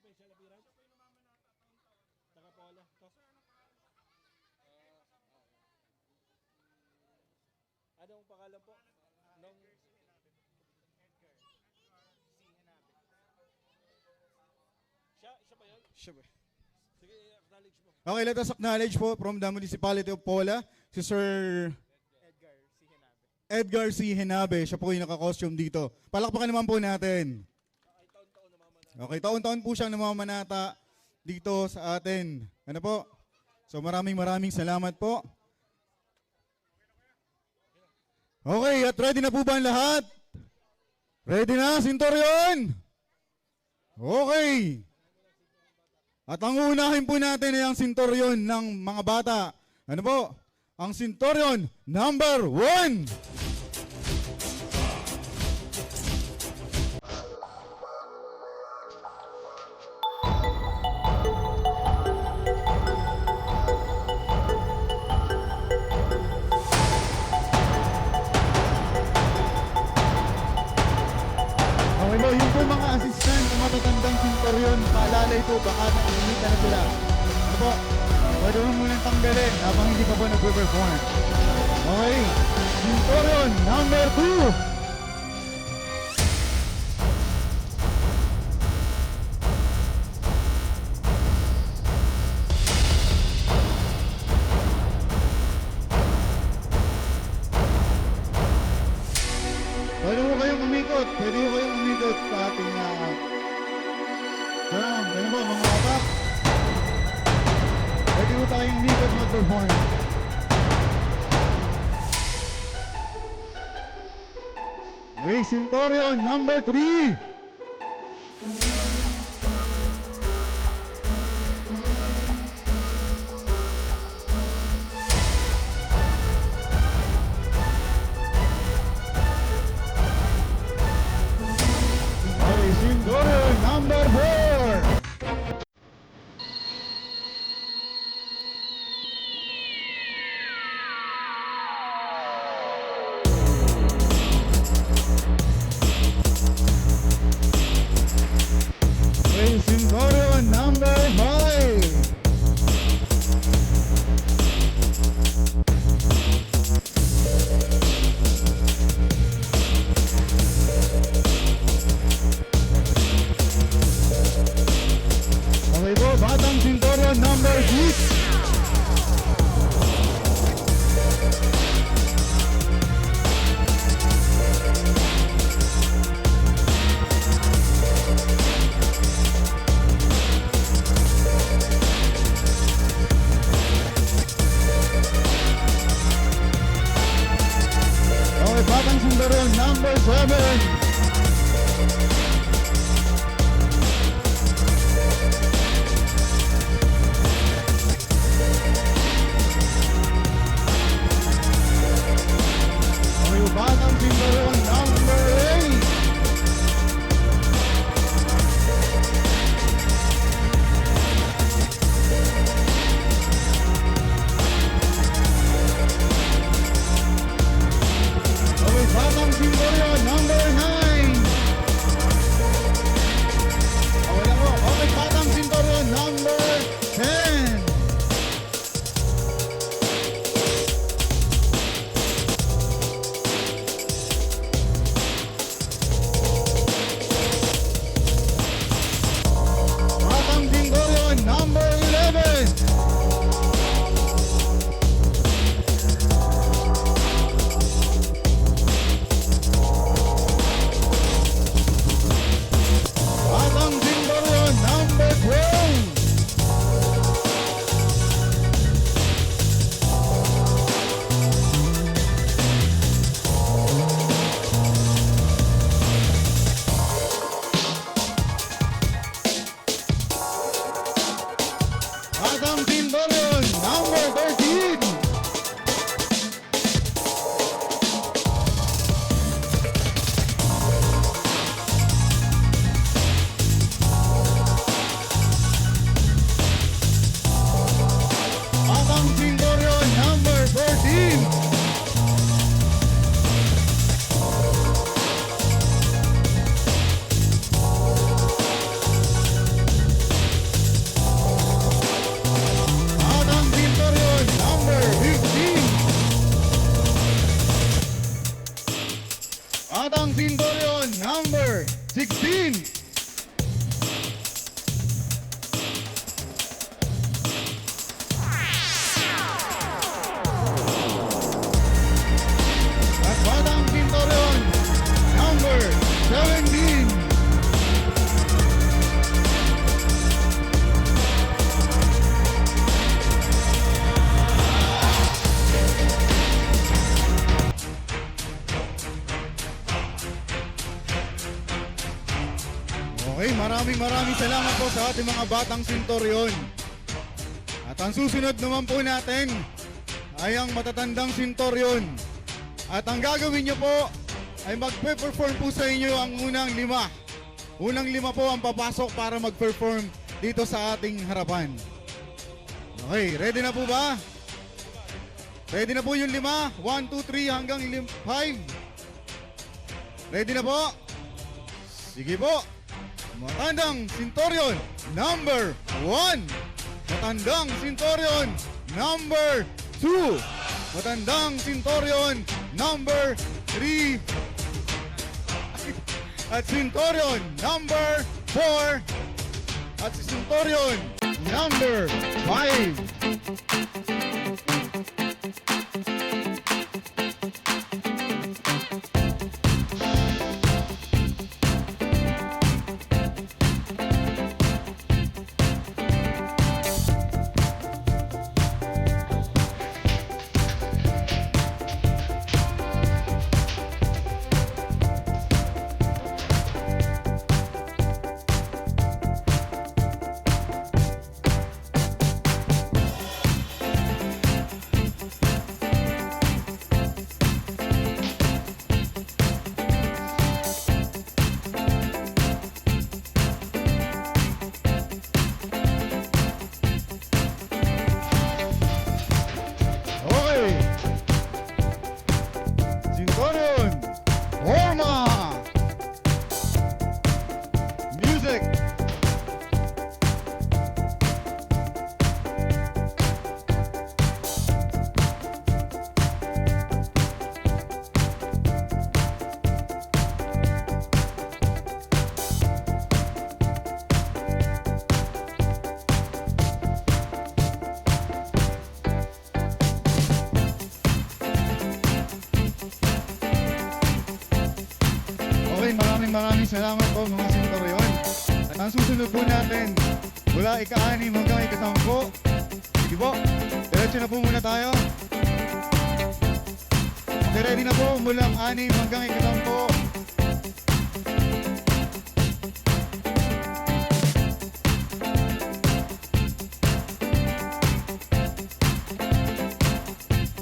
Special appearance? Taga-Pola. Anong pangalan po? Nung... Siya ba yun? Siya ba? Sige, acknowledge mo. Okay, let us acknowledge po from the Municipality of Pola, si Sir Edgar C. Henabe. Siya po yung naka-costume dito. Palakpakan naman po natin. Okay, taon-taon po siyang namamanata dito sa atin. Ano po? So maraming salamat po. Okay, at ready na po ba ang lahat? Ready na, Centurion? Okay. At ang unahin po natin ay ang Centurion ng mga bata. Ano po? Ang Centurion number 1. Yung po mga assistant, mga matatandang Centurion, paalala ito, baka nainita na sila. Ano po? Pwede mo munang tanggalin habang hindi pa po nag-perform. Okay, Centurion number 2. Pwede mo kayong umikot sa ating ganun ba mga bata? Pwede mo tayong umikot mag-perform. Okay, Centurion number 3. Number 4. 16. At Batang Centurion, number 17. Okay, maraming salamat po sa ating mga Batang Centurion. At ang susunod naman po natin ay ang matatandang Centurion. At ang gagawin nyo po ay magpe-perform po sa inyo ang unang 5. Unang 5 po ang papasok para mag-perform dito sa ating harapan. Okay, ready na po ba? Ready na po yung 5? 1, 2, 3 hanggang 5. Ready na po? Sige po. Matandang Centurion number 1. Matandang Centurion number 2. Matandang Centurion number 3. At Centurion number 4. At Centurion number 5. Centurion, Orma, music. Okay, maraming salamat po mga Centurion. At ang susunod po natin, mula ika-6 hanggang ika-10. Sige po, diretso na po muna tayo. Okay, ready na po mula 6 hanggang ika-10.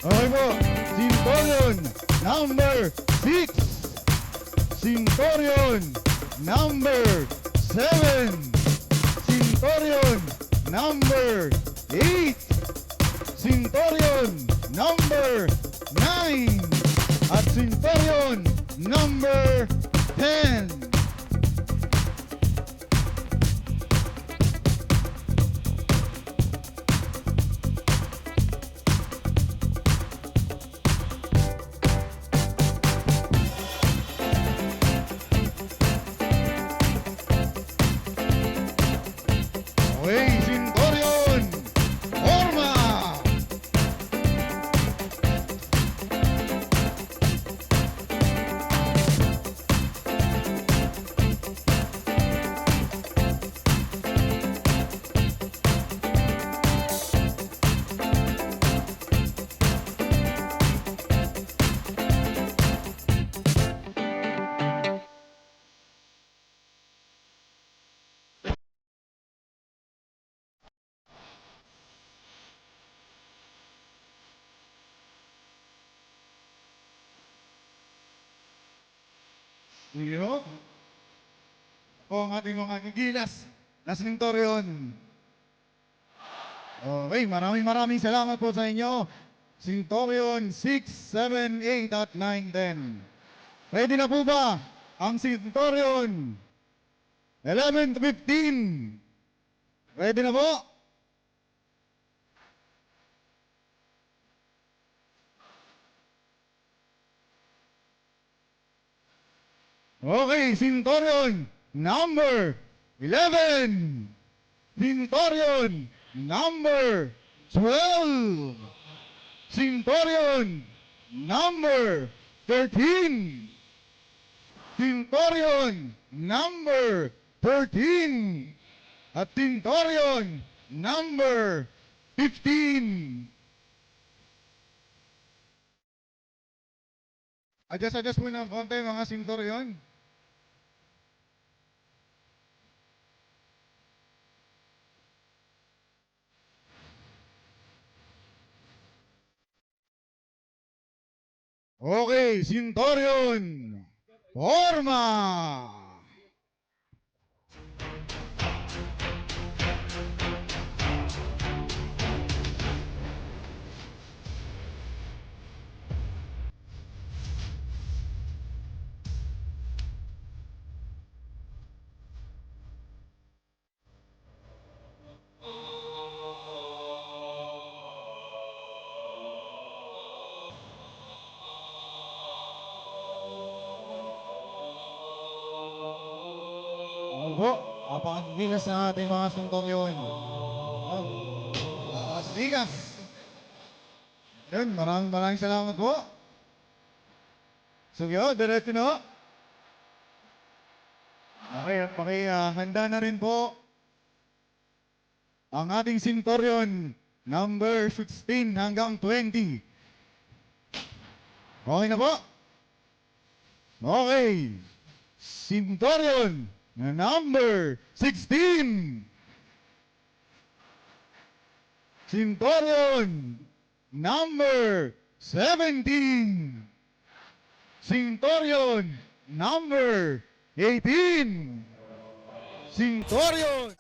Okay po, Centurion number 6. Centurion number 7. Centurion number 8. Centurion number 9. At Centurion number 10. Okay, Centurion, Orma! Iyo. O ang ating mga gigilas na Centurion. Okay, maraming salamat po sa inyo. Centurion 6, 7, 8 at 9, 10. Ready na po ba ang Centurion 11 to 15? Ready na po? Okay, Centurion number 11. Centurion number 12. Centurion number 13. Centurion number 13. At Centurion number 15. Adjust muna ang konti mga Centurion. Okay, Centurion. Forma. Opo, apakasigas ng ating mga Centurion. Apakasigas. Yun, maraming salamat po. So yun, diretso na. Okay, handa na rin po ang ating Centurion number 16 hanggang 20. Okay na po? Okay. Centurion number 16. Centurion number 17. Centurion number 18. Centurion